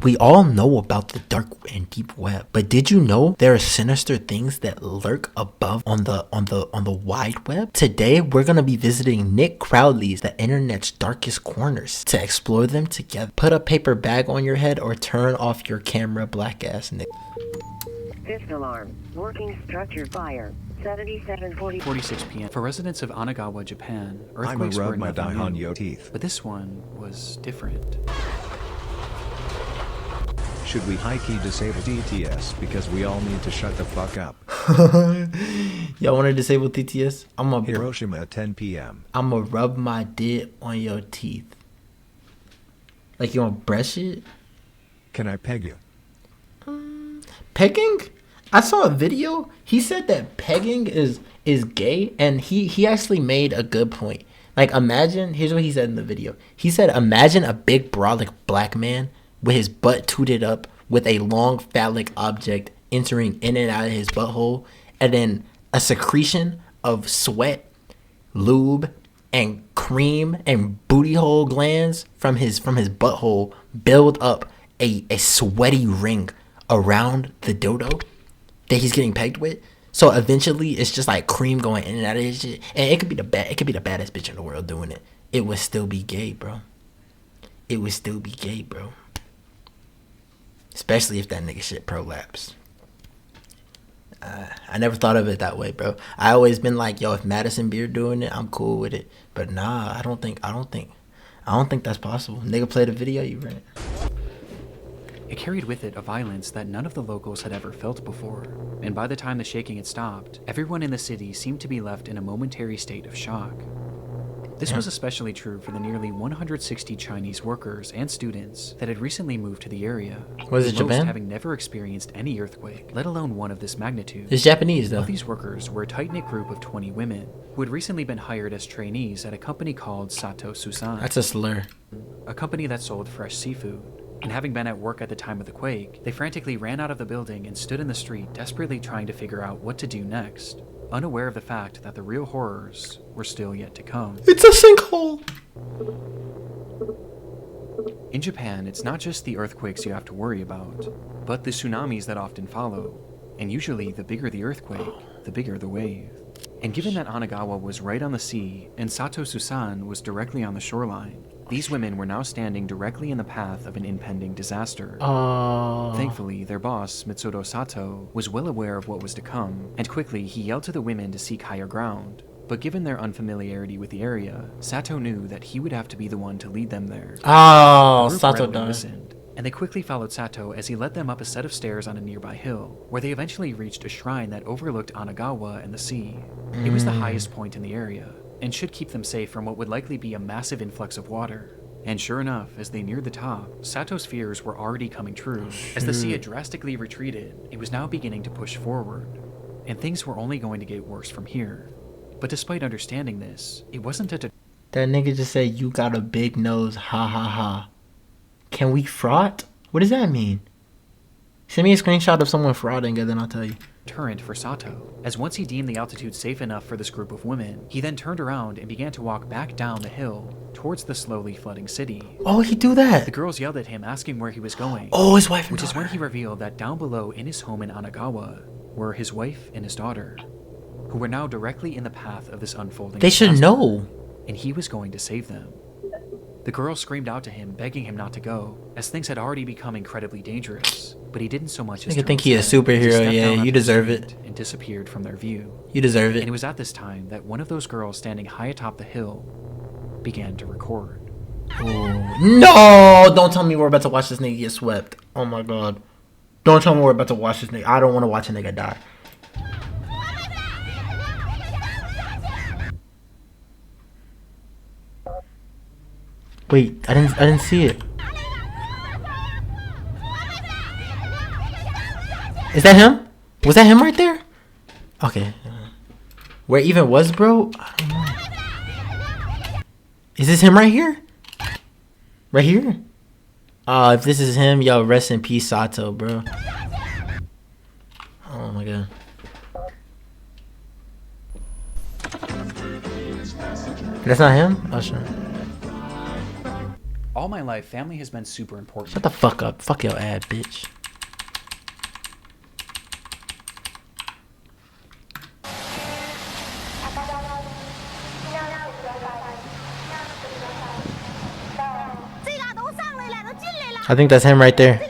We all know about the dark and deep web, but did you know there are sinister things that lurk above on the wide web? Today we're gonna be visiting Nick Crowley's The Internet's Darkest Corners to explore them together. Put a paper bag on your head or turn off your camera, black ass Nick. Fifth alarm. Working structure fire. 46 p.m. For residents of Anagawa, Japan, earthquakes were nothing new, but this one was different. Should we high-key disable TTS because we all need to shut the fuck up? Y'all want to disable TTS? Hiroshima at 10 p.m. I'ma rub my dick on your teeth. Like you want to brush it? Can I peg you? Pegging? I saw a video. He said that pegging is gay, and he actually made a good point. Like, imagine, here's what he said in the video. He said, imagine a big brolic black man with his butt tooted up with a long phallic object entering in and out of his butthole, and then a secretion of sweat, lube, and cream and booty hole glands from his butthole build up a sweaty ring around the dildo that he's getting pegged with. So eventually it's just like cream going in and out of his shit. And it could be the baddest bitch in the world doing it. It would still be gay, bro. It would still be gay, bro. Especially if that nigga shit prolapsed. I never thought of it that way, bro. I always been like, yo, if Madison Beer doing it, I'm cool with it. But nah, I don't think that's possible. Nigga played a video, you ran it. It carried with it a violence that none of the locals had ever felt before, and by the time the shaking had stopped, everyone in the city seemed to be left in a momentary state of shock. This was especially true for the nearly 160 Chinese workers and students that had recently moved to the area. Was it Japan? Having never experienced any earthquake, let alone one of this magnitude. It's Japanese, though. All these workers were a tight-knit group of 20 women who had recently been hired as trainees at a company called Sato Susan. That's a slur. A company that sold fresh seafood. And having been at work at the time of the quake, they frantically ran out of the building and stood in the street desperately trying to figure out what to do next, unaware of the fact that the real horrors were still yet to come. It's a sinkhole! In Japan, it's not just the earthquakes you have to worry about, but the tsunamis that often follow. And usually, the bigger the earthquake, the bigger the wave. And given that Anagawa was right on the sea, and Sato Susan was directly on the shoreline, these women were now standing directly in the path of an impending disaster. Thankfully, their boss, Mitsuro Sato, was well aware of what was to come, and quickly he yelled to the women to seek higher ground. But given their unfamiliarity with the area, Sato knew that he would have to be the one to lead them there. Sato listened, and they quickly followed Sato as he led them up a set of stairs on a nearby hill, where they eventually reached a shrine that overlooked Anagawa and the sea. It was the highest point in the area, and should keep them safe from what would likely be a massive influx of water. And sure enough, as they neared the top, Sato's fears were already coming true. As the sea had drastically retreated, it was now beginning to push forward, and things were only going to get worse from here. But despite understanding this, it wasn't That nigga just said, you got a big nose, ha ha ha. Can we fraud? What does that mean? Send me a screenshot of someone frauding and then I'll tell you. Deterrent for Sato, as once he deemed the altitude safe enough for this group of women, he then turned around and began to walk back down the hill towards the slowly flooding city. Oh, he do that? The girls yelled at him, asking where he was going. Oh, his wife and Which daughter. is when he revealed that down below in his home in Anagawa were his wife and his daughter, who were now directly in the path of this unfolding They should disaster, know. and he was going to save them. The girl screamed out to him, begging him not to go, as things had already become incredibly dangerous. But he didn't so much as Nigga think he a superhero, yeah, you deserve it. And disappeared from their view. You deserve And it. it was at this time that one of those girls standing high atop the hill began to record. No! Don't tell me we're about to watch this nigga get swept. Oh my god. Don't tell me we're about to watch this nigga. I don't want to watch a nigga die. Wait, I didn't see it. Is that him? Was that him right there? Okay. Where even was, bro? I don't know. Is this him right here? Right here? If this is him, yo, rest in peace, Sato, bro. Oh my god. That's not him? Oh, sure. All my life, family has been super important. Shut the fuck up. Fuck your ad, bitch. I think that's him right there.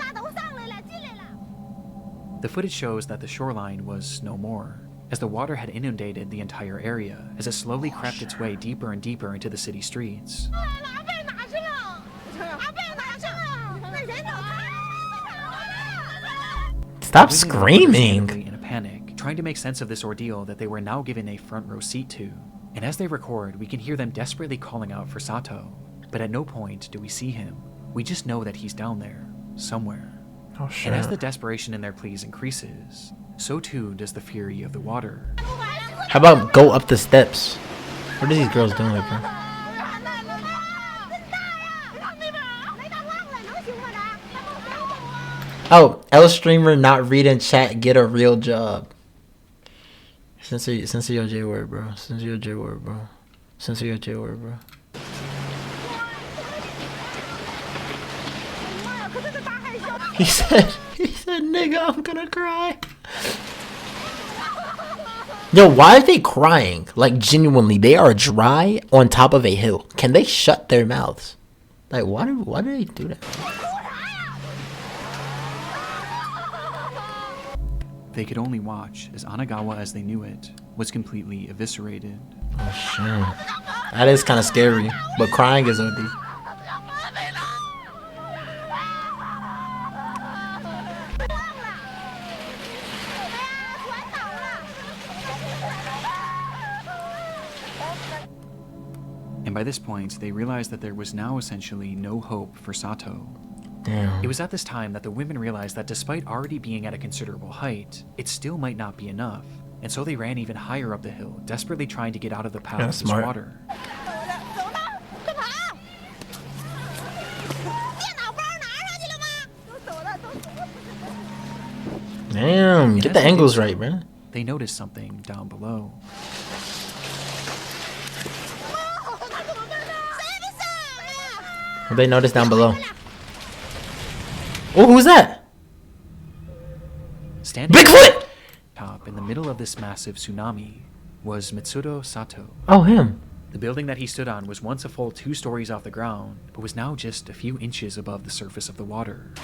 The footage shows that the shoreline was no more, as the water had inundated the entire area as it slowly crept its way deeper and deeper into the city streets. Stop Women were screaming. understandably in a panic, trying to make sense of this ordeal that they were now given a front row seat to. And as they record, we can hear them desperately calling out for Sato. But at no point do we see him. We just know that he's down there, somewhere. Oh shit. And as the desperation in their pleas increases, so too does the fury of the water. How about go up the steps? What are these girls doing, bro? Oh, L streamer not reading chat, get a real job. Censor your J word, bro. Censor your J word, bro. Censor your J word, bro. He said, nigga, I'm gonna cry. Yo, why are they crying? Like, genuinely, they are dry on top of a hill. Can they shut their mouths? Like, why do they do that? They could only watch as Anagawa as they knew it was completely eviscerated. Oh, shit. That is kind of scary, but crying is OD. And by this point, they realized that there was now essentially no hope for Sato. Damn. It was at this time that the women realized that despite already being at a considerable height, it still might not be enough. And so they ran even higher up the hill, desperately trying to get out of the path of this smart. water. Damn, get the angles right, man. They noticed something down below. What they notice down below? Oh, who's that? Standing Bigfoot! top in the middle of this massive tsunami was Mitsudo Sato. Oh, him. The building that he stood on was once a full 2 stories off the ground, but was now just a few inches above the surface of the water.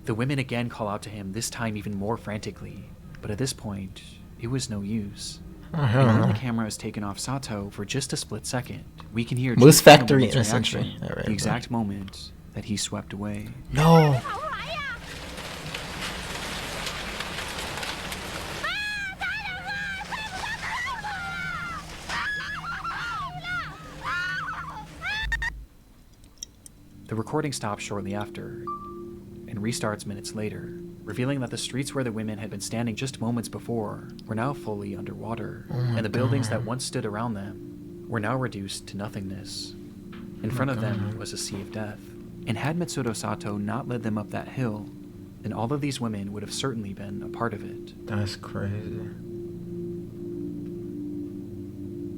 The women again call out to him, this time even more frantically, but at this point, it was no use. And when the camera is taken off Sato for just a split second, we can hear Moose just from the Factory woman's in a reaction, century. All right, the exact moment that he swept away. No. The recording stops shortly after and restarts minutes later, revealing that the streets where the women had been standing just moments before were now fully underwater, and the buildings that once stood around them were now reduced to nothingness. In front of them was a sea of death, and had Mitsudo Sato not led them up that hill, then all of these women would have certainly been a part of it. That's crazy.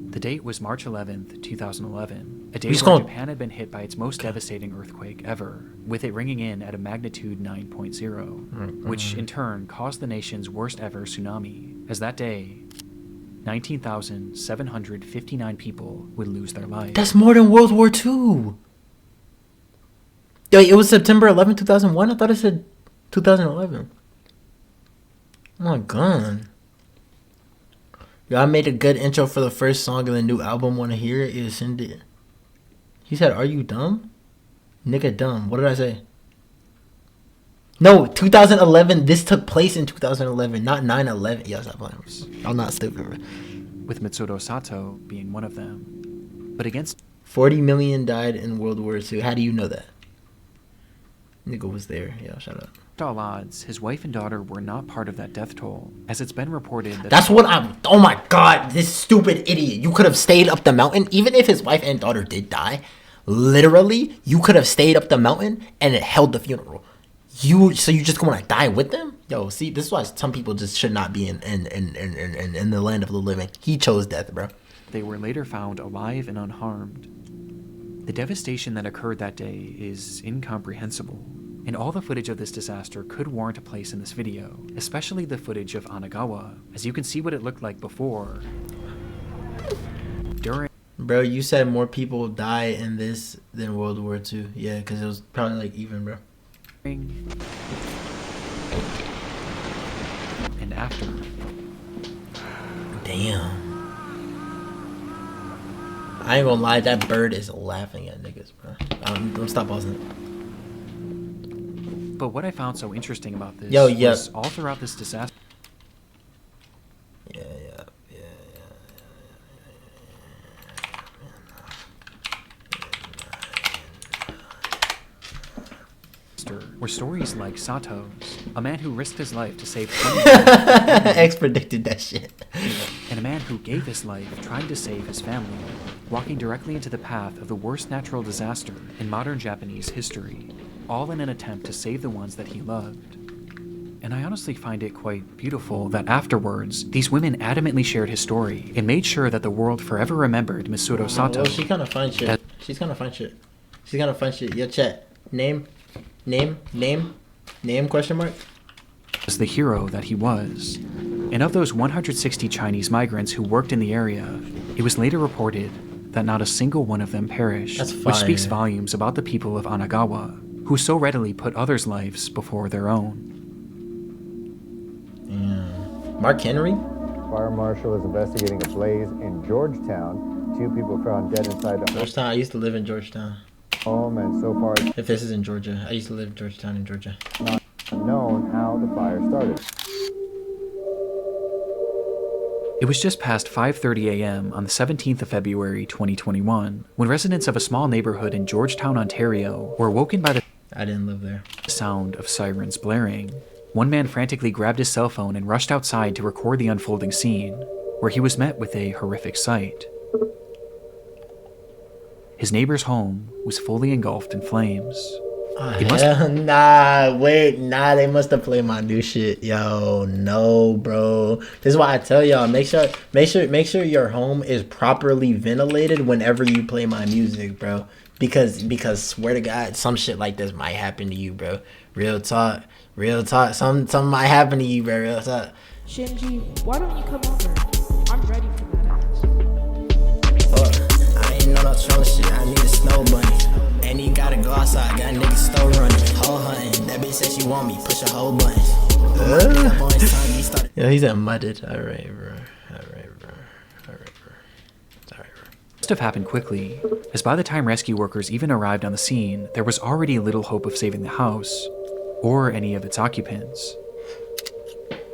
The date was March 11th, 2011, a day He's where going- Japan had been hit by its most devastating earthquake ever, with it ringing in at a magnitude 9.0, which in turn caused the nation's worst ever tsunami, as that day, 19,759 people would lose their lives. That's more than World War II. Wait, it was September 11, 2001? I thought it said 2011. Oh my god. Yo, I made a good intro for the first song of the new album. Want to hear it? You send it. He said, "Are you dumb? Nigga dumb." What did I say? No, 2011. This took place in 2011, not 9/11. Yes, I'm not stupid, bro. With Mitsudo Sato being one of them. But against 40 million died in World War II. How do you know that? Nigga was there. Yo, shut up. all odds, his wife and daughter were not part of that death toll, as it's been reported that... That's what I'm... Oh my god, this stupid idiot. You could have stayed up the mountain, even if his wife and daughter did die. Literally, you could have stayed up the mountain and it held the funeral. So you just gonna die with them? Yo, see, this is why some people just should not be in the land of the living. He chose death, bro. They were later found alive and unharmed. The devastation that occurred that day is incomprehensible, and all the footage of this disaster could warrant a place in this video, especially the footage of Anagawa, as you can see what it looked like before, during. Bro, you said more people die in this than World War II. Yeah, because it was probably like even, bro. And after. Damn. I ain't gonna lie, that bird is laughing at niggas, bro. Don't stop pausing it. But what I found so interesting about this was all throughout this disaster. Yeah. Were stories like Sato's, a man who risked his life to save 20 X predicted that shit. And a man who gave his life trying to save his family, walking directly into the path of the worst natural disaster in modern Japanese history, all in an attempt to save the ones that he loved. And I honestly find it quite beautiful that afterwards, these women adamantly shared his story and made sure that the world forever remembered Misuro Sato. Well, she's gonna find shit. She's gonna find shit. Yo, chat. Name, question mark? As the hero that he was. And of those 160 Chinese migrants who worked in the area, it was later reported that not a single one of them perished, which speaks volumes about the people of Anagawa, who so readily put others' lives before their own. Mark Henry? Fire marshal is investigating a blaze in Georgetown. 2 people found dead inside the Georgetown. I used to live in Georgetown. home, and so far it's If this is in Georgia, I used to live in Georgetown in Georgia. not known how the fire started. It was just past 5:30 a.m. on the 17th of February 2021 when residents of a small neighborhood in Georgetown, Ontario were woken by the I didn't live there. sound of sirens blaring. One man frantically grabbed his cell phone and rushed outside to record the unfolding scene, where he was met with a horrific sight. His neighbor's home was fully engulfed in flames. They must have played my new shit. Yo, no, bro. This is why I tell y'all, make sure your home is properly ventilated whenever you play my music, bro. Because swear to God, some shit like this might happen to you, bro. Real talk. Something might happen to you, bro. Real talk. Shinji, why don't you come over? I'm ready for that ass. I ain't know no trolling shit. I need a snow bunny. And he gotta go outside. Got niggas still running. Hoe hunting. That bitch said she want me. Push a whole button. Yeah, he's a mudded. Alright, bro. Must have happened quickly, as by the time rescue workers even arrived on the scene, there was already little hope of saving the house, or any of its occupants.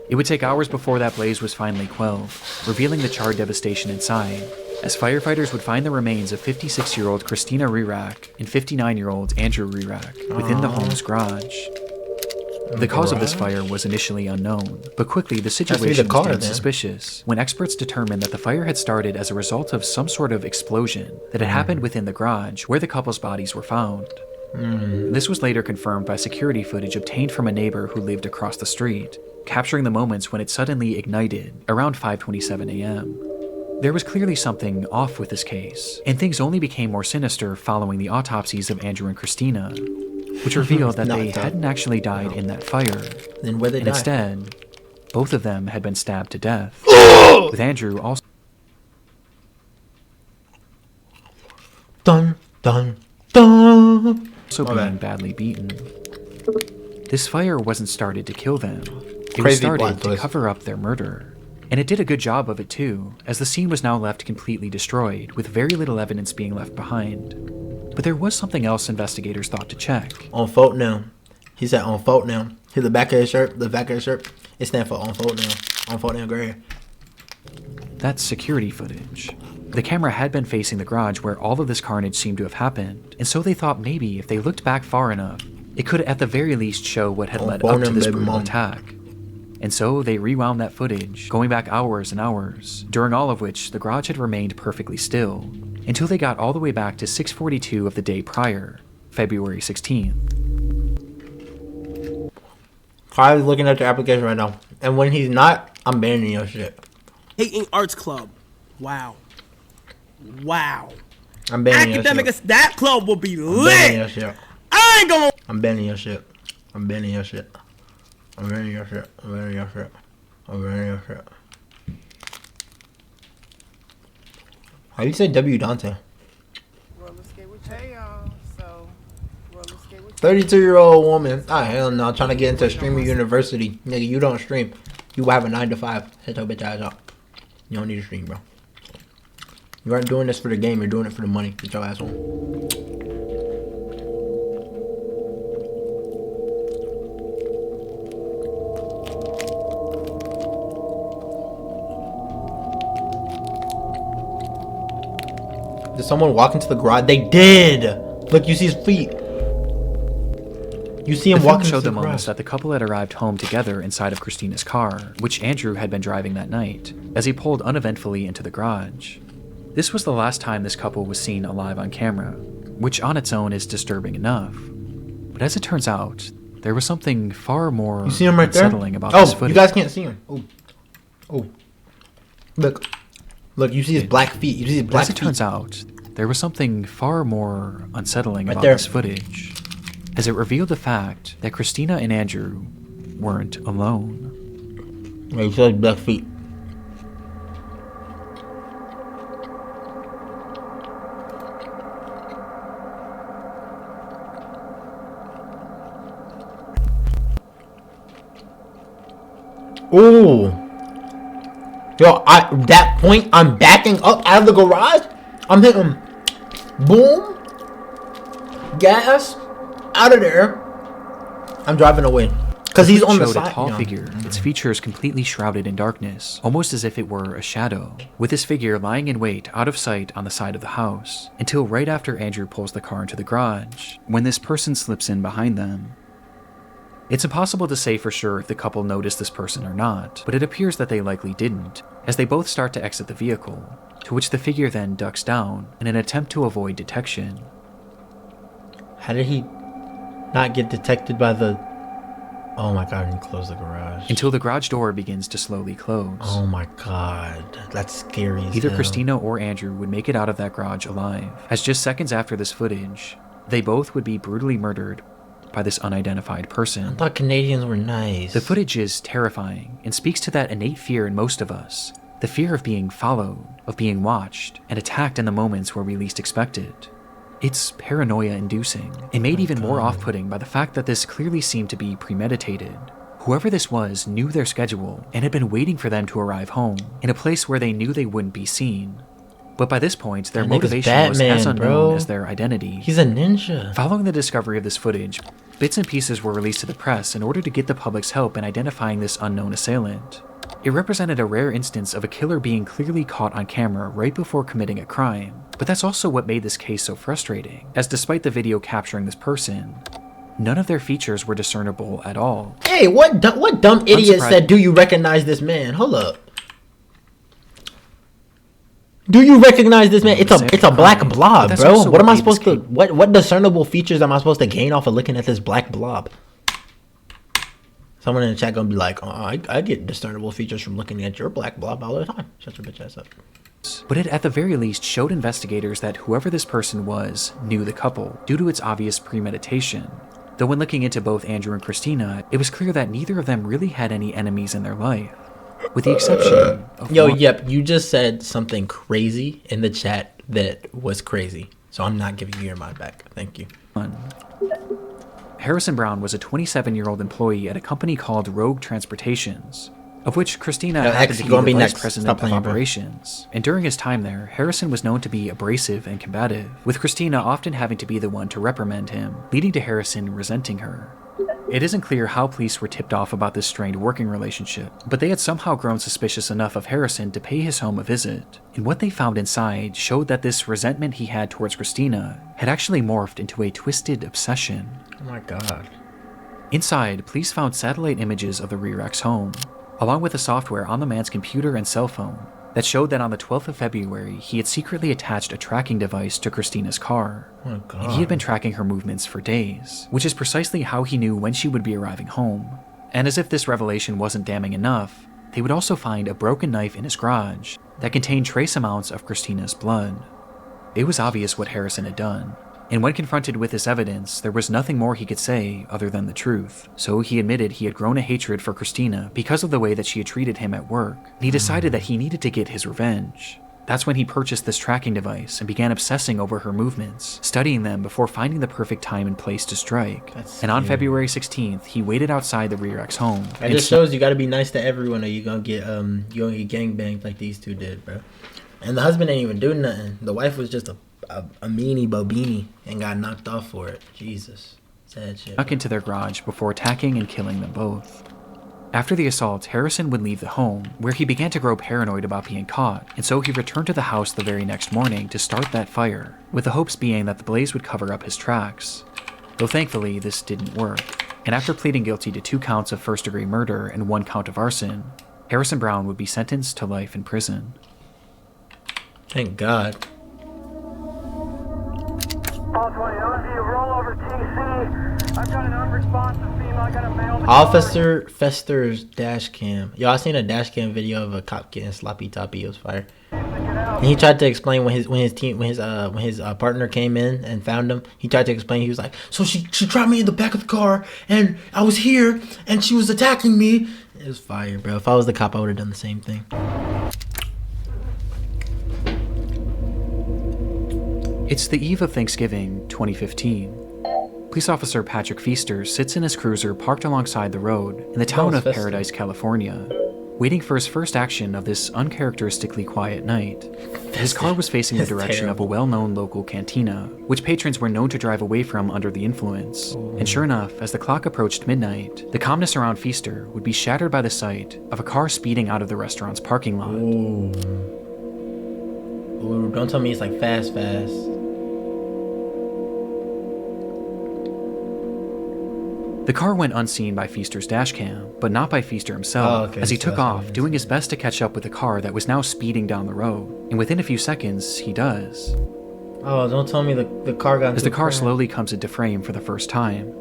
It would take hours before that blaze was finally quelled, revealing the charred devastation inside, as firefighters would find the remains of 56-year-old Christina Rirak and 59-year-old Andrew Rirak within the home's garage. The cause of this fire was initially unknown, but quickly the situation became suspicious when experts determined that the fire had started as a result of some sort of explosion that had happened within the garage where the couple's bodies were found. This was later confirmed by security footage obtained from a neighbor who lived across the street, capturing the moments when it suddenly ignited around 5:27 a.m. There was clearly something off with this case, and things only became more sinister following the autopsies of Andrew and Christina, which revealed that they hadn't actually died in that fire. Then where they died? Instead, both of them had been stabbed to death, with Andrew also being badly beaten. This fire wasn't started to kill them. It was started to cover up their murder. And it did a good job of it too, as the scene was now left completely destroyed, with very little evidence being left behind. But there was something else investigators thought to check. On fault now. He said on fault now. Here's the back of his shirt. It stands for on fault now. On fault now, gray. That's security footage. The camera had been facing the garage where all of this carnage seemed to have happened, and so they thought maybe if they looked back far enough, it could at the very least show what had led up to this brutal attack. And so they rewound that footage, going back hours and hours, during all of which the garage had remained perfectly still, until they got all the way back to 6:42 of the day prior, February 16th. Kylie's looking at your application right now. And when he's not, I'm banning your shit. Hating Arts Club. Wow. Wow. I'm banning your Academic, shit. that club will be I'm banning your lit. shit. I ain't gonna. I'm banning your shit. I'm banning your shit. I'm banning your shit. I'm banning your shit. I'm banning your shit. How you say W Dante? 32-year-old woman. Ah, hell no. Trying to get into streamer university. Nigga, you don't stream. You have a 9 to 5. Shut your bitch ass up. You don't need to stream, bro. You aren't doing this for the game. You're doing it for the money. Get your ass home. Did someone walk into the garage? They did. Look, you see his feet. You see him walking into showed the the moments garage. that the couple had arrived home together inside of Christina's car, which Andrew had been driving that night, as he pulled uneventfully into the garage. This was the last time this couple was seen alive on camera, which on its own is disturbing enough. But as it turns out, there was something far more You see him right there? unsettling about this Oh, footage. you guys can't see him. Oh, oh. Look, look. You see his black feet. You see his But black as it feet. turns out, there was something far more unsettling Right about there. this footage, as it revealed the fact that Christina and Andrew weren't alone. Yeah, you see his black feet. Ooh. Yo, that point, I'm backing up out of the garage. I'm hitting boom, gas, out of there. I'm driving away. Because he's on the showed side. a tall Yeah. figure, its features completely shrouded in darkness, almost as if it were a shadow, with this figure lying in wait out of sight on the side of the house, until right after Andrew pulls the car into the garage, when this person slips in behind them. It's impossible to say for sure if the couple noticed this person or not, but it appears that they likely didn't, as they both start to exit the vehicle, to which the figure then ducks down in an attempt to avoid detection. How did he not get detected by the... Oh my god, he closed the garage. Until the garage door begins to slowly close. Oh my god, that's scary as Either hell. Christina or Andrew would make it out of that garage alive, as just seconds after this footage, they both would be brutally murdered by this unidentified I person. thought Canadians were nice. The footage is terrifying and speaks to that innate fear in most of us, the fear of being followed, of being watched, and attacked in the moments where we least expect it. It's paranoia-inducing, and made even more off-putting by the fact that this clearly seemed to be premeditated. Whoever this was knew their schedule and had been waiting for them to arrive home, in a place where they knew they wouldn't be seen. But by this point, their That nigga's motivation was Batman, as unknown bro. as their identity. He's a ninja. Following the discovery of this footage, bits and pieces were released to the press in order to get the public's help in identifying this unknown assailant. It represented a rare instance of a killer being clearly caught on camera right before committing a crime, but that's also what made this case so frustrating, as despite the video capturing this person, none of their features were discernible at all. Hey, what dumb idiot surprised- said, "Do you recognize this man?" Hold up. Do you recognize this man? It's a black But blob, that's bro. also What am I made this supposed to? What discernible features am I supposed to gain off of looking at this black blob? Someone in the chat gonna be like, "Oh, I get discernible features from looking at your black blob all the time." Shut your bitch ass up. But it at the very least showed investigators that whoever this person was knew the couple, due to its obvious premeditation. Though when looking into both Andrew and Christina, it was clear that neither of them really had any enemies in their life, with the exception of Yo, one. yep, you just said something crazy in the chat that was crazy. So I'm not giving you your mind back. Thank you. Harrison Brown was a 27-year-old employee at a company called Rogue Transportations, of which Christina No, happened X, to you be gonna the be vice next. president Stop of playing, bro. operations. And during his time there, Harrison was known to be abrasive and combative, with Christina often having to be the one to reprimand him, leading to Harrison resenting her. It isn't clear how police were tipped off about this strained working relationship, but they had somehow grown suspicious enough of Harrison to pay his home a visit, and what they found inside showed that this resentment he had towards Christina had actually morphed into a twisted obsession. Oh my god. Inside, police found satellite images of the Rear-X home, along with the software on the man's computer and cell phone that showed that on the 12th of February, he had secretly attached a tracking device to Christina's car. Oh my And he had been god. tracking her movements for days, which is precisely how he knew when she would be arriving home. And as if this revelation wasn't damning enough, they would also find a broken knife in his garage that contained trace amounts of Christina's blood. It was obvious what Harrison had done, and when confronted with this evidence, there was nothing more he could say other than the truth. So he admitted he had grown a hatred for Christina because of the way that she had treated him at work, and he decided that he needed to get his revenge. That's when he purchased this tracking device and began obsessing over her movements, studying them before finding the perfect time and place to strike. And on February 16th, he waited outside the rear ex home. It just shows you gotta be nice to everyone or you're gonna get gangbanged like these two did, bro. And the husband ain't even doing nothing. The wife was just a meanie bobini and got knocked off for it. Jesus. Sad shit. Snuck into their garage before attacking and killing them both. After the assault, Harrison would leave the home, where he began to grow paranoid about being caught, and so he returned to the house the very next morning to start that fire, with the hopes being that the blaze would cover up his tracks. Though thankfully, this didn't work, and after pleading guilty to 2 counts of first-degree murder and 1 count of arson, Harrison Brown would be sentenced to life in prison. Thank God. Officer Fester's dash cam. Yo, I seen a dash cam video of a cop getting sloppy toppy. It was fire. And he tried to explain when his partner came in and found him. He tried to explain. He was like, "So she trapped me in the back of the car, and I was here, and she was attacking me." It was fire, bro. If I was the cop, I would have done the same thing. It's the eve of Thanksgiving, 2015. Police officer Patrick Feaster sits in his cruiser parked alongside the road in the town of Paradise, California, waiting for his first action of this uncharacteristically quiet night. His car was facing the direction of a well-known local cantina, which patrons were known to drive away from under the influence. And sure enough, as the clock approached midnight, the calmness around Feaster would be shattered by the sight of a car speeding out of the restaurant's parking lot. Ooh, don't tell me it's like fast. The car went unseen by Feaster's dashcam, but not by Feaster himself, as he took off, doing his best to catch up with the car that was now speeding down the road. And within a few seconds, he does. Oh, don't tell me the car got... As the car slowly comes into frame for the first time.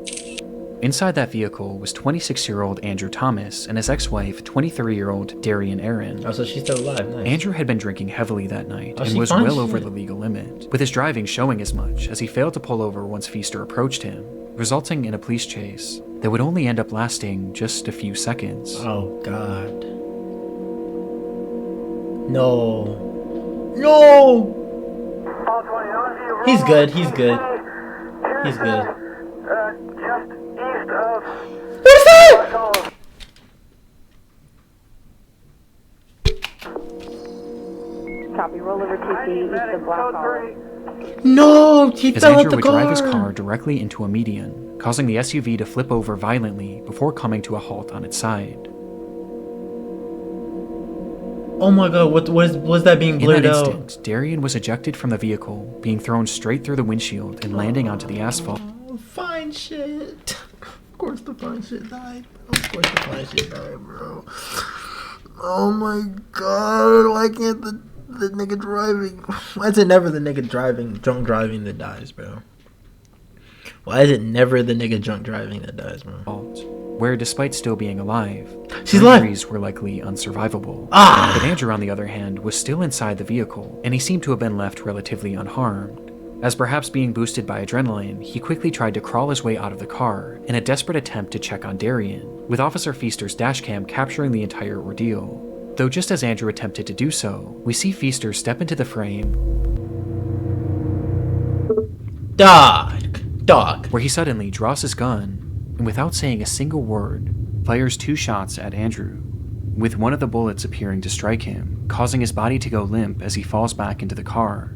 Inside that vehicle was 26-year-old Andrew Thomas and his ex-wife, 23-year-old Darian Aaron. Oh, so she's still alive. Nice. Andrew had been drinking heavily that night and was well over the legal limit, with his driving showing as much as he failed to pull over once Feaster approached him, resulting in a police chase that would only end up lasting just a few seconds. Oh, God. No. He's good. What is that? Copy, roll over TC, east of Black Hall. No, he as fell Andrew out the would car. drive his car directly into a median, causing the SUV to flip over violently before coming to a halt on its side. Oh my God, what was that being blurred In that out? instant, Darian was ejected from the vehicle, being thrown straight through the windshield and landing onto the asphalt. Oh, fine shit. Of course the fine shit died. Bro. Oh my God, why can't the nigga driving? Why is it never the nigga drunk driving that dies, bro? Why is it never the nigga drunk driving that dies, bro? Where, despite still being alive, she's injuries were likely unsurvivable. But Andrew, on the other hand, was still inside the vehicle, and he seemed to have been left relatively unharmed. As perhaps being boosted by adrenaline, he quickly tried to crawl his way out of the car in a desperate attempt to check on Darian, with Officer Feaster's dashcam capturing the entire ordeal. Though just as Andrew attempted to do so, we see Feaster step into the frame, Dog, where he suddenly draws his gun, and without saying a single word, fires 2 shots at Andrew, with one of the bullets appearing to strike him, causing his body to go limp as he falls back into the car.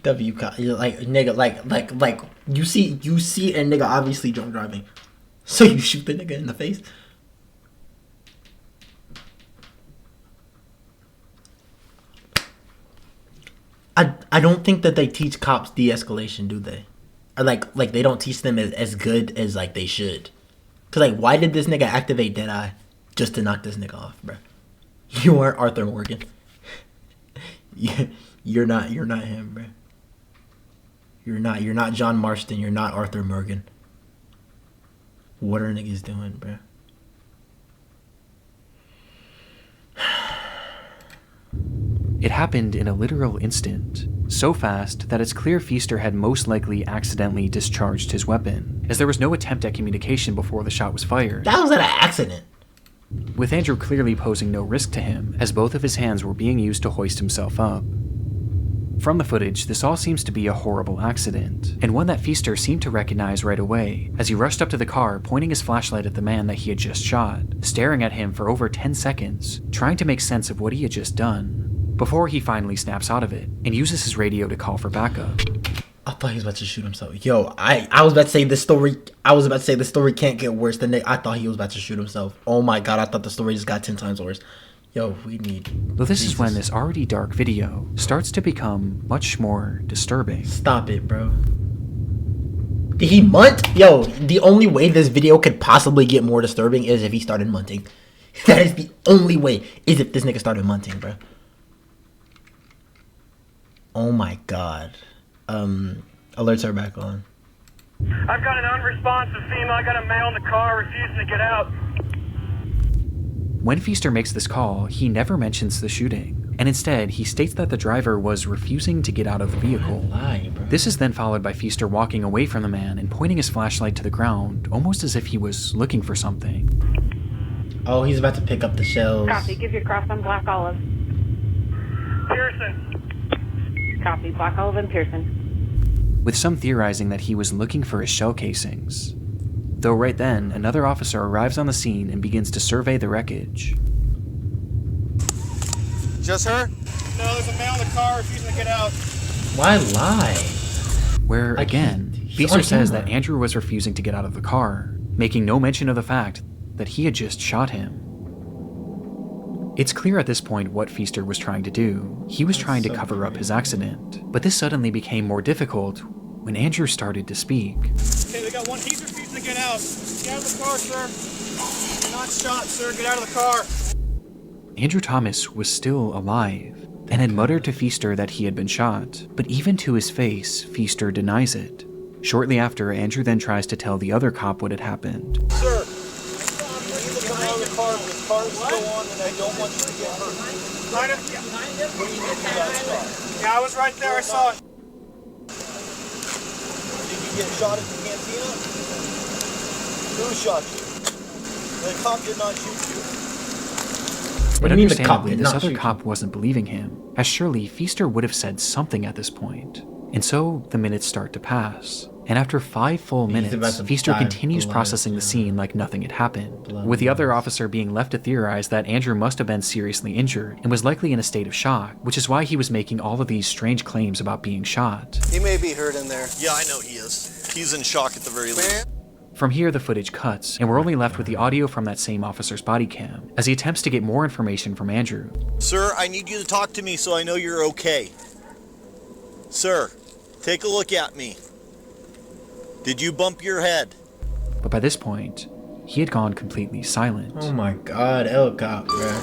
like nigga, like you see a nigga obviously drunk driving, so you shoot the nigga in the face. I don't think that they teach cops de-escalation, do they? Or like they don't teach them as good as like they should. Cause like, why did this nigga activate Deadeye just to knock this nigga off, bro? You aren't Arthur Morgan. You're not him, bro. You're not John Marston. You're not Arthur Morgan. What are niggas doing, bro? It happened in a literal instant, so fast that it's clear Feaster had most likely accidentally discharged his weapon, as there was no attempt at communication before the shot was fired. That was an accident. With Andrew clearly posing no risk to him, as both of his hands were being used to hoist himself up. From the footage, this all seems to be a horrible accident, and one that Feaster seemed to recognize right away, as he rushed up to the car, pointing his flashlight at the man that he had just shot, staring at him for over 10 seconds, trying to make sense of what he had just done, before he finally snaps out of it, and uses his radio to call for backup. I thought he was about to shoot himself. Yo, I was about to say this story. I was about to say the story can't get worse than I thought he was about to shoot himself. Oh my god, I thought the story just got 10 times worse. Yo, we need. Though this is when this already dark video starts to become much more disturbing. Stop it, bro. Did he munt? Yo, the only way this video could possibly get more disturbing is if he started munting. That is the only way, is if this nigga started munting, bro. Oh my god. Alerts are back on. I've got an unresponsive female. I got a male in the car refusing to get out. When Feaster makes this call, he never mentions the shooting, and instead he states that the driver was refusing to get out of the vehicle. Lie, bro. This is then followed by Feaster walking away from the man and pointing his flashlight to the ground, almost as if he was looking for something. Oh, he's about to pick up the shells. Copy. Give your cross on Black Olive. Pearson. Copy. Black Olive and Pearson. With some theorizing that he was looking for his shell casings. Though right then, another officer arrives on the scene and begins to survey the wreckage. Just her? No, there's a male in the car refusing to get out. Why lie? Where, Like, again, he's Feaster on says camera. that Andrew was refusing to get out of the car, making no mention of the fact that he had just shot him. It's clear at this point what Feaster was trying to do. He was trying to cover up his accident, but this suddenly became more difficult when Andrew started to speak. Okay, they got one. He's refusing to get out. Get out of the car, sir. You're not shot, sir. Get out of the car. Andrew Thomas was still alive and had muttered to Feaster that he had been shot, but even to his face, Feaster denies it. Shortly after, Andrew then tries to tell the other cop what had happened. Sir, please get out of the car. The car is still on, and I don't want you to get hurt. Behind him? What do you mean you got shot? Yeah, I was right there. I saw it. Did you get shot at the cantina? Who shot you? The cop did not shoot you. But What do you mean the cop understandably, did this not other shoot you? cop wasn't believing him, as surely Feaster would have said something at this point. And so the minutes start to pass. And after 5 full He's about minutes, to Feaster die of continues blood, processing the yeah. scene like nothing had happened, Blood with the other loss. officer being left to theorize that Andrew must have been seriously injured and was likely in a state of shock, which is why he was making all of these strange claims about being shot. He may be hurt in there. Yeah, I know he is. He's in shock at the very least. From here, the footage cuts, and we're only left with the audio from that same officer's body cam, as he attempts to get more information from Andrew. Sir, I need you to talk to me so I know you're okay. Sir, take a look at me. Did you bump your head? But by this point, he had gone completely silent. Oh my god, El Cop, bro.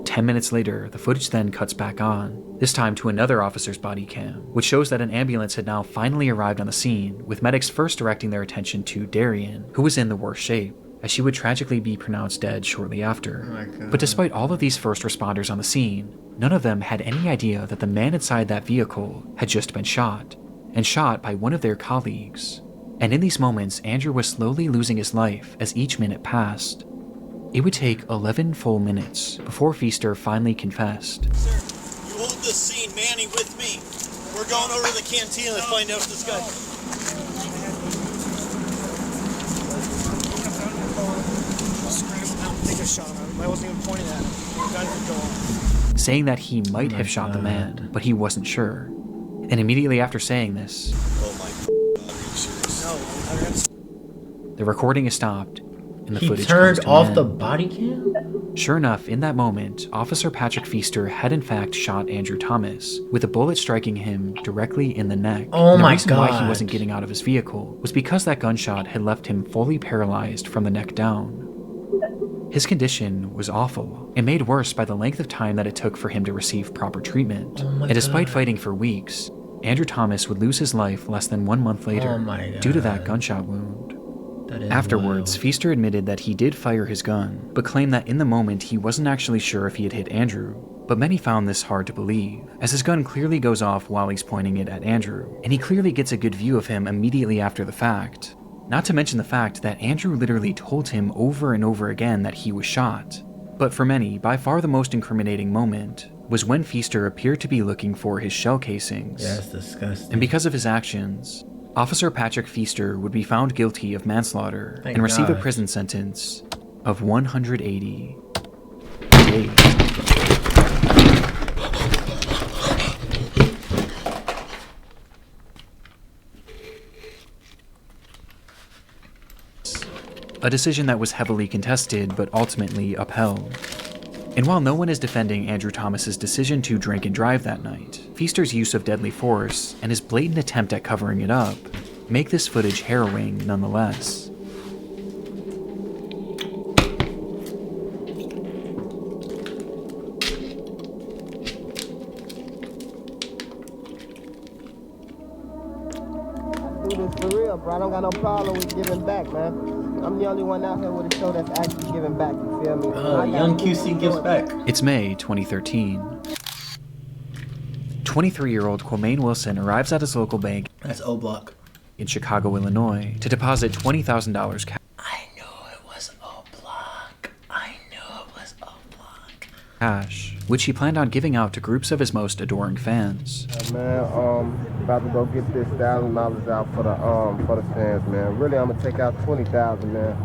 10 minutes later, the footage then cuts back on, this time to another officer's body cam, which shows that an ambulance had now finally arrived on the scene, with medics first directing their attention to Darian, who was in the worst shape, as she would tragically be pronounced dead shortly after. Oh my God. But despite all of these first responders on the scene, none of them had any idea that the man inside that vehicle had just been shot, and shot by one of their colleagues. And in these moments, Andrew was slowly losing his life as each minute passed. It would take 11 full minutes before Feaster finally confessed. Sir, you hold this scene, Manny, with me. We're going over to the cantina to find out if this guy... I wasn't even pointing at him. Saying that he might have shot the man, but he wasn't sure. And immediately after saying this, Oh my God, are you serious? the recording is stopped, and the He footage turned comes to off an the end. body cam? Sure enough, in that moment, Officer Patrick Feaster had in fact shot Andrew Thomas, with a bullet striking him directly in the neck. Oh And my the reason why he God. wasn't getting out of his vehicle was because that gunshot had left him fully paralyzed from the neck down. His condition was awful, and made worse by the length of time that it took for him to receive proper treatment. Oh my And despite God. fighting for weeks, Andrew Thomas would lose his life less than 1 month later Oh my God. due to that gunshot wound. That is Afterwards, wild. Feaster admitted that he did fire his gun, but claimed that in the moment he wasn't actually sure if he had hit Andrew. But many found this hard to believe, as his gun clearly goes off while he's pointing it at Andrew, and he clearly gets a good view of him immediately after the fact. Not to mention the fact that Andrew literally told him over and over again that he was shot. But for many, by far the most incriminating moment was when Feaster appeared to be looking for his shell casings. Yeah, that's disgusting. And because of his actions, Officer Patrick Feaster would be found guilty of manslaughter Thank and receive a God. prison sentence of 180 days. A decision that was heavily contested but ultimately upheld. And while no one is defending Andrew Thomas's decision to drink and drive that night, Feaster's use of deadly force and his blatant attempt at covering it up make this footage harrowing nonetheless. Do this for real, bro. I don't got no problem with giving back, man. I'm the only one out here with a show that's actually giving back, you feel me? Young QC gives back. It's May 2013. 23-year-old Quamaine Wilson arrives at his local bank That's O Block. in Chicago, Illinois, to deposit $20,000 cash, which he planned on giving out to groups of his most adoring fans. Man, about to go get this $1,000 out for the fans, man. Really, I'm gonna take out 20,000, man.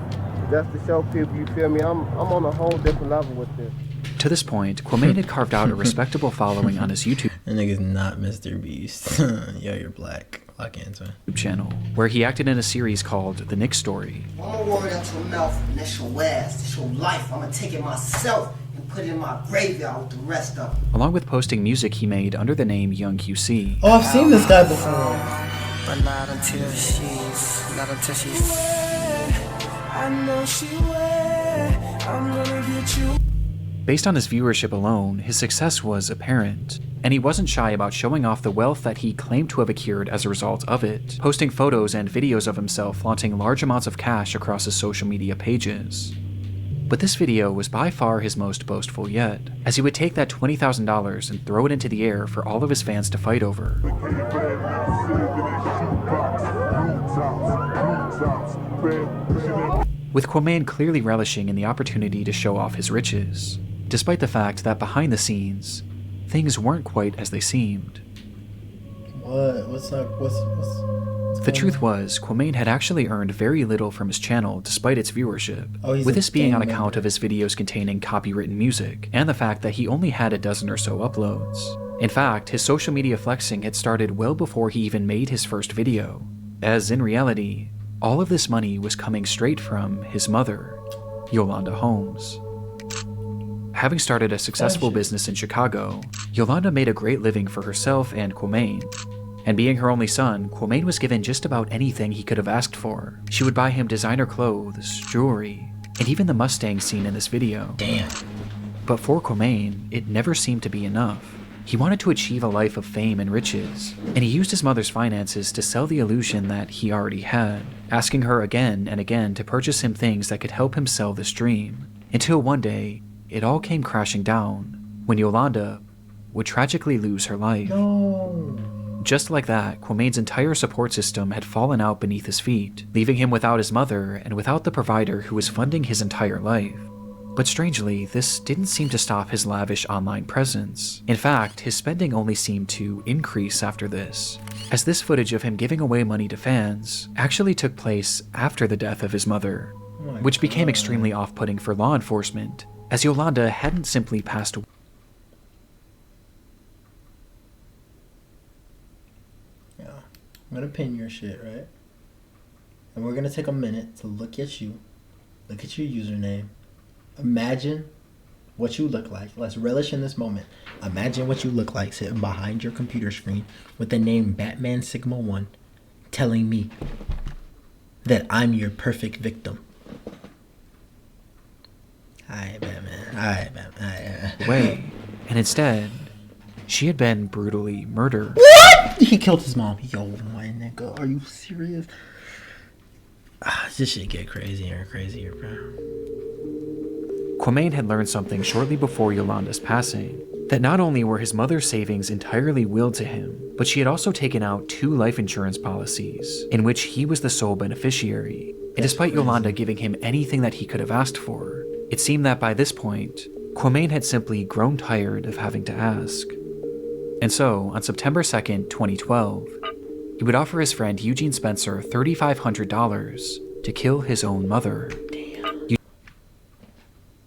Just to show people, you feel me? I'm on a whole different level with this. To this point, Quamaine had carved out a respectable following on his YouTube That nigga's not Mr. Beast. Yo, you're black. Lock hands, man. channel, where he acted in a series called The Nick Story. I'm gonna word out your mouth, and that's your ass, that's your life. I'm gonna take it myself and put it in my graveyard with the rest of them. Along with posting music he made under the name Young QC. Oh, I've seen this guy before. But not until she's. I know she will. I'm gonna get you. Based on his viewership alone, his success was apparent, and he wasn't shy about showing off the wealth that he claimed to have accrued as a result of it, posting photos and videos of himself flaunting large amounts of cash across his social media pages. But this video was by far his most boastful yet, as he would take that $20,000 and throw it into the air for all of his fans to fight over. With Quamaine clearly relishing in the opportunity to show off his riches, despite the fact that behind the scenes, things weren't quite as they seemed. What? What's up? What's The truth was, Quamaine had actually earned very little from his channel despite its viewership, Oh, he's with a this being on gang account member. of his videos containing copywritten music, and the fact that he only had a dozen or so uploads. In fact, his social media flexing had started well before he even made his first video, as in reality, all of this money was coming straight from his mother, Yolanda Holmes. Having started a successful business in Chicago, Yolanda made a great living for herself and Quamaine. And being her only son, Quamaine was given just about anything he could have asked for. She would buy him designer clothes, jewelry, and even the Mustang seen in this video. Damn. But for Quamaine, it never seemed to be enough. He wanted to achieve a life of fame and riches, and he used his mother's finances to sell the illusion that he already had, asking her again and again to purchase him things that could help him sell this dream, until one day, it all came crashing down, when Yolanda would tragically lose her life. No. Just like that, Quamaine's entire support system had fallen out beneath his feet, leaving him without his mother and without the provider who was funding his entire life. But strangely, this didn't seem to stop his lavish online presence. In fact, his spending only seemed to increase after this, as this footage of him giving away money to fans actually took place after the death of his mother, which became extremely off-putting for law enforcement, as Yolanda hadn't simply passed away. Yeah. I'm gonna pin your shit, right? And we're gonna take a minute to look at you. Look at your username. Imagine what you look like. Let's relish in this moment. Imagine what you look like sitting behind your computer screen with the name Batman Sigma 1 telling me that I'm your perfect victim. Alright, Batman. Alright, Batman. Way, and instead, she had been brutally murdered. What? What? He killed his mom. Yo, my nigga, are you serious? This shit get crazier and crazier, bro. Quamain had learned something shortly before Yolanda's passing, that not only were his mother's savings entirely willed to him, but she had also taken out 2 life insurance policies, in which he was the sole beneficiary. And despite Yolanda giving him anything that he could have asked for, it seemed that by this point, Quamain had simply grown tired of having to ask. And so, on September 2nd, 2012, he would offer his friend Eugene Spencer $3,500 to kill his own mother. Damn.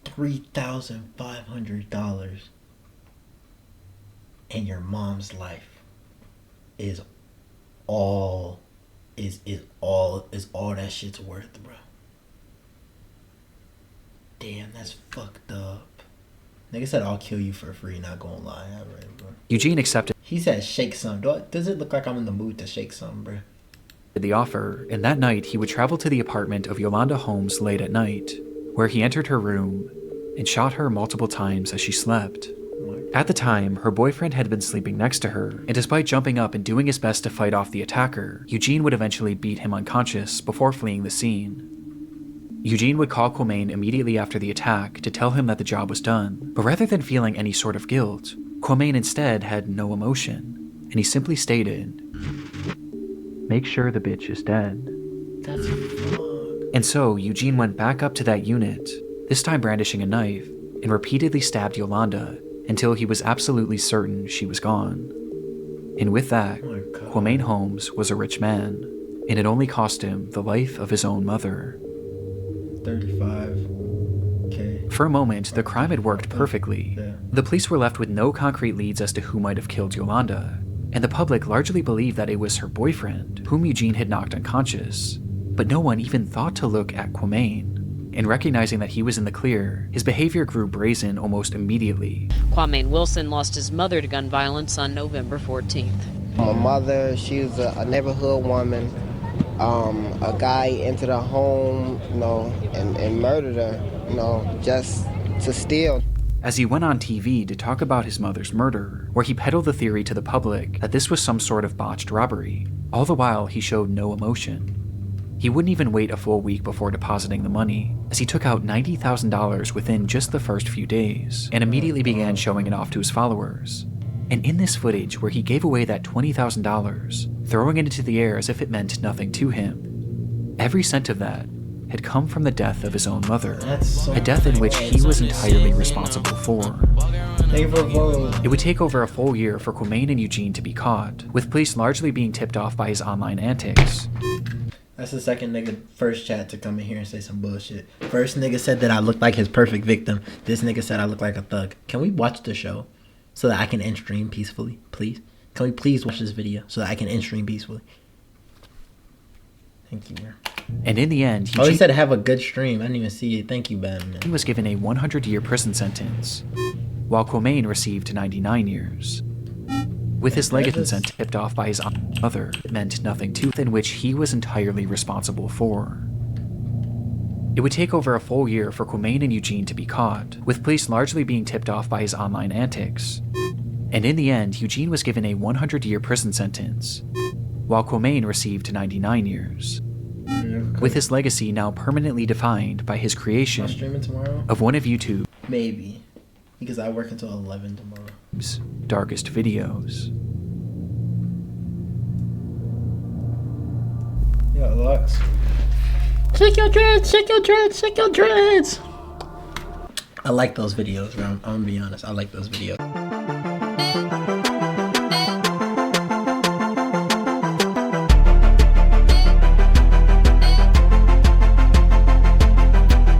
$3,500 and your mom's life is all that shit's worth, bro. Damn, that's fucked up. Nigga said I'll kill you for free, not gonna lie. Right, bro. Eugene accepted. He said shake some. Does it look like I'm in the mood to shake some, bro? The offer, and that night he would travel to the apartment of Yolanda Holmes late at night, where he entered her room and shot her multiple times as she slept. At the time, her boyfriend had been sleeping next to her, and despite jumping up and doing his best to fight off the attacker, Eugene would eventually beat him unconscious before fleeing the scene. Eugene would call Quamain immediately after the attack to tell him that the job was done, but rather than feeling any sort of guilt, Quamain instead had no emotion, and he simply stated, "Make sure the bitch is dead." That's fucked. And so Eugene went back up to that unit, this time brandishing a knife, and repeatedly stabbed Yolanda until he was absolutely certain she was gone. And with that, Quamain Holmes was a rich man, and it only cost him the life of his own mother. 35K. For a moment, the crime had worked perfectly. The police were left with no concrete leads as to who might have killed Yolanda, and the public largely believed that it was her boyfriend, whom Eugene had knocked unconscious. But no one even thought to look at Quamain. And recognizing that he was in the clear, his behavior grew brazen almost immediately. Quamain Wilson lost his mother to gun violence on November 14th. My mother, she was a neighborhood woman. A guy entered her home, and murdered her, just to steal. As he went on TV to talk about his mother's murder, where he peddled the theory to the public that this was some sort of botched robbery, all the while he showed no emotion. He wouldn't even wait a full week before depositing the money, as he took out $90,000 within just the first few days, and immediately began showing it off to his followers. And in this footage where he gave away that $20,000, throwing it into the air as if it meant nothing to him, every cent of that had come from the death of his own mother, a death in which he was entirely responsible for. It would take over a full year for Quamain and Eugene to be caught, with police largely being tipped off by his online antics. That's the second nigga first chat to come in here and say some bullshit. First nigga said that I looked like his perfect victim. This nigga said I look like a thug. Can we watch the show so that I can end stream peacefully, please? Can we please watch this video so that I can end stream peacefully? Thank you, man. And in the end, he said have a good stream. I didn't even see it. Thank you, man. He was given a 100-year prison sentence, while Quamain received 99 years. With his legacy sentence tipped off by his mother, it meant nothing to, in which he was entirely responsible for. It would take over a full year for Quamain and Eugene to be caught, with police largely being tipped off by his online antics. And in the end, Eugene was given a 100-year prison sentence, while Quamain received 99 years. With his legacy now permanently defined by his creation of one of YouTube's maybe, because I work until 11 tomorrow. Darkest videos. Yo, Lux. Shake your dreads, shake your dreads, shake your dreads. I like those videos, bro. I'm gonna be honest. I like those videos.